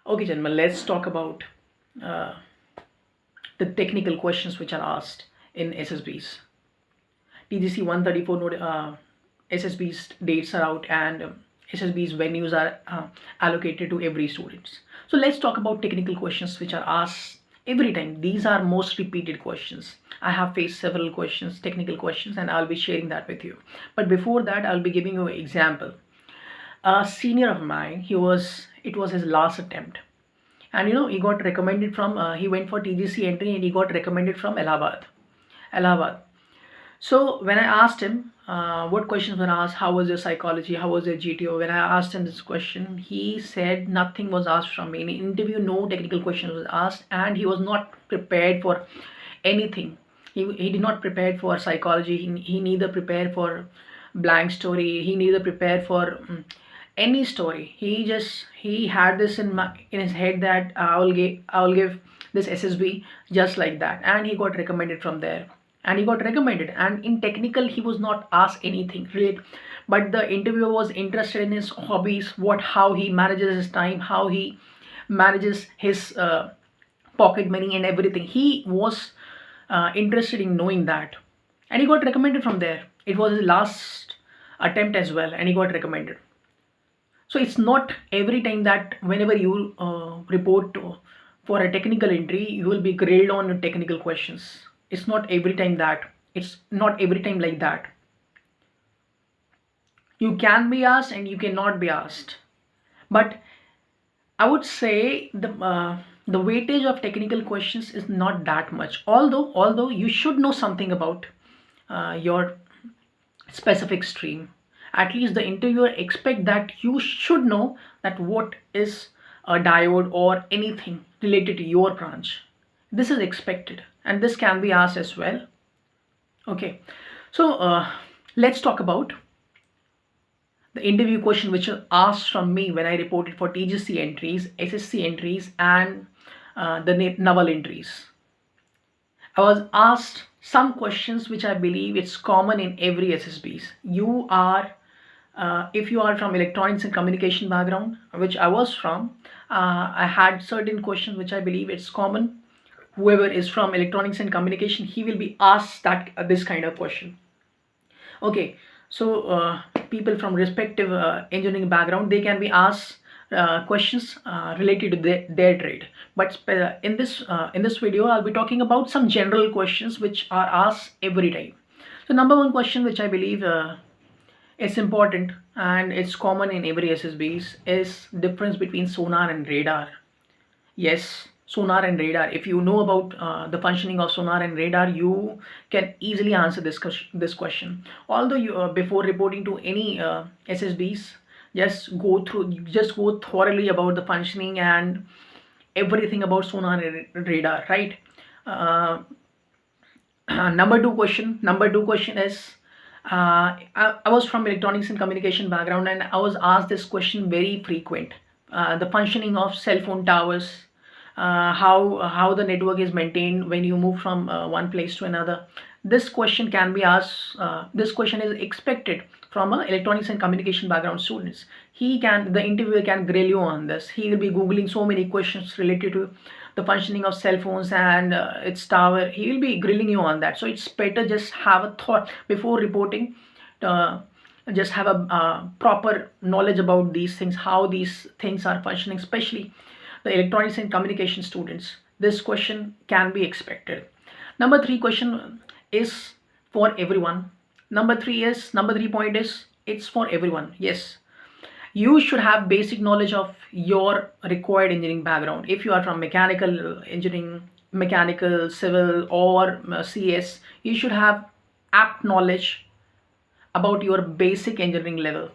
Okay, gentlemen, let's talk about uh, the technical questions which are asked in SSBs. TGC134 SSB's dates are out, and SSB's venues are allocated to every student. So let's talk about technical questions which are asked every time. These are most repeated questions. I have faced several questions, technical questions, and I'll be sharing that with you. But before that, I'll be giving you an example. A senior of mine, it was his last attempt, and he got recommended from he went for TGC entry and he got recommended from Allahabad. So when I asked him what questions were asked, how was your psychology, how was your GTO, when I asked him this question, he said nothing was asked from me in the interview. No technical questions was asked, and he was not prepared for anything. He did not prepare for psychology. He neither prepared for blank story. He neither prepared for any story. He had this in his head that I will give this SSB just like that, and he got recommended from there. And he got recommended, and in technical he was not asked anything related, but the interviewer was interested in his hobbies, what how he manages his time, how he manages his pocket money and everything. He was interested in knowing that, and he got recommended from there. It was his last attempt as well, and he got recommended. So it's not every time that whenever you report for a technical entry, you will be grilled on technical questions. It's not every time that. It's not every time like that. You can be asked and you cannot be asked. But I would say the weightage of technical questions is not that much. Although you should know something about your specific stream. At least the interviewer expect that you should know that what is a diode or anything related to your branch. This is expected, and this can be asked as well. Okay, so let's talk about the interview question which was asked from me when I reported for TGC entries, SSC entries, and the Naval entries. I was asked some questions which I believe it's common in every SSBs. If you are from electronics and communication background, which I was from, I had certain questions which I believe it's common. Whoever is from electronics and communication, he will be asked that this kind of question. Okay, so people from respective engineering background, they can be asked questions related to their trade. But in this video, I'll be talking about some general questions which are asked every time. So number one question, which I believe it's important and it's common in every SSBs, is difference between sonar and radar. Yes, sonar and radar. If you know about the functioning of sonar and radar, you can easily answer this question. Although you before reporting to any SSBs, just go thoroughly about the functioning and everything about sonar and radar, right? uh, number two question is I was from electronics and communication background, and I was asked this question very frequent. The functioning of cell phone towers, how the network is maintained when you move from one place to another. This question can be asked. This question is expected from electronics and communication background students. The interviewer can grill you on this. He will be googling so many questions related to the functioning of cell phones and its tower. He will be grilling you on that. So it's better just have a thought before reporting. Uh, just have a proper knowledge about these things, how these things are functioning, especially the electronics and communication students. This question can be expected. Number three question is for everyone. Number three point is it's for everyone. Yes, you should have basic knowledge of your required engineering background. If you are from mechanical engineering, mechanical, civil, or CS, you should have apt knowledge about your basic engineering level.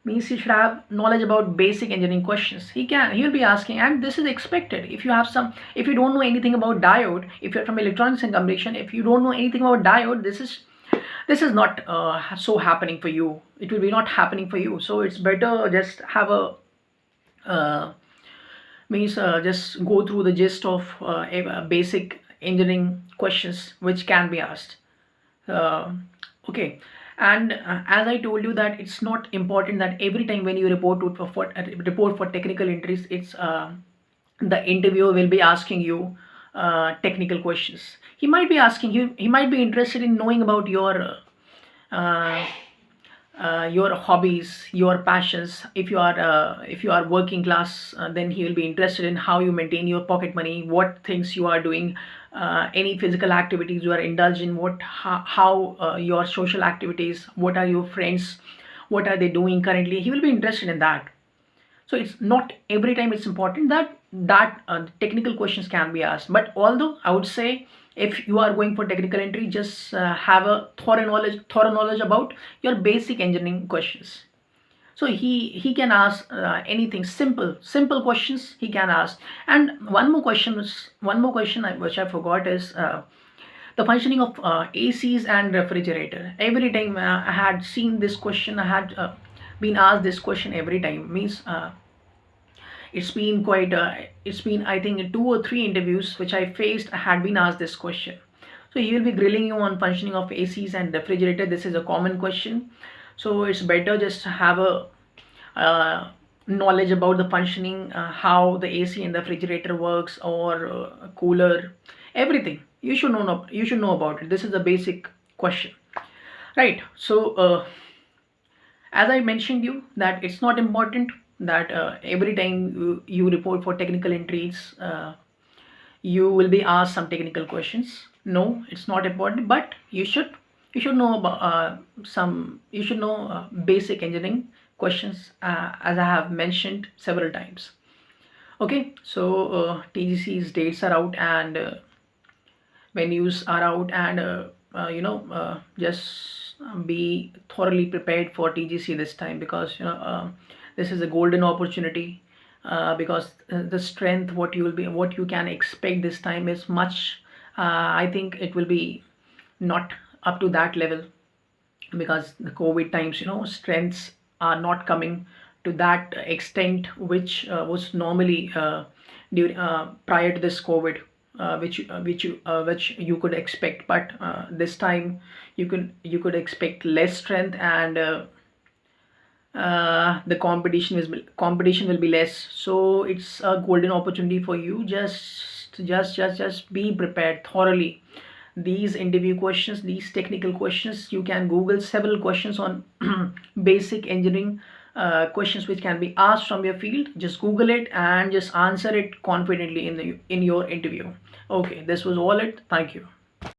Means you should have knowledge about basic engineering questions. He will be asking, and this is expected. If you don't know anything about diode, if you're from electronics and communication, if you don't know anything about diode, this is not so happening for you. It will be not happening for you. So it's better just have a uh, just go through the gist of basic engineering questions which can be asked. uh, okay, and as I told you that it's not important that every time when you report for technical entries, the interviewer will be asking you technical questions. He might be asking you, he might be interested in knowing about uh, your hobbies, your passions. If you are working class, then he will be interested in how you maintain your pocket money, what things you are doing, any physical activities you are indulged in, how your social activities, what are your friends, what are they doing currently. He will be interested in that. So it's not every time it's important that technical questions can be asked, but although I would say if you are going for technical entry, just have a thorough knowledge about your basic engineering questions. So he can ask anything, simple questions he can ask. And one more question which I forgot is the functioning of ACs and refrigerator. Every time I had seen this question, I had been asked this question every time. Means it's been, I think, two or three interviews which I faced, I had been asked this question. So he will be grilling you on functioning of ACs and refrigerator. This is a common question, so it's better just to have a knowledge about the functioning, how the AC and the refrigerator works, or cooler, everything you should know about it. This is a basic question, right? So as I mentioned you that it's not important that every time you report for technical entries, you will be asked some technical questions. No, it's not important, but you should know about some you should know basic engineering questions, as I have mentioned several times. Okay, so TGC's dates are out, and venues are out, and just be thoroughly prepared for TGC this time, because this is a golden opportunity, because the strength what you can expect this time is much, I think it will be not up to that level, because the COVID times, strengths are not coming to that extent which was normally during prior to this COVID, which you could expect. But this time you could expect less strength, and the competition will be less. So it's a golden opportunity for you. Just be prepared thoroughly. These interview questions, these technical questions, you can Google several questions on basic engineering questions which can be asked from your field. Just Google it and just answer it confidently in your interview. Okay, this was all it. Thank you.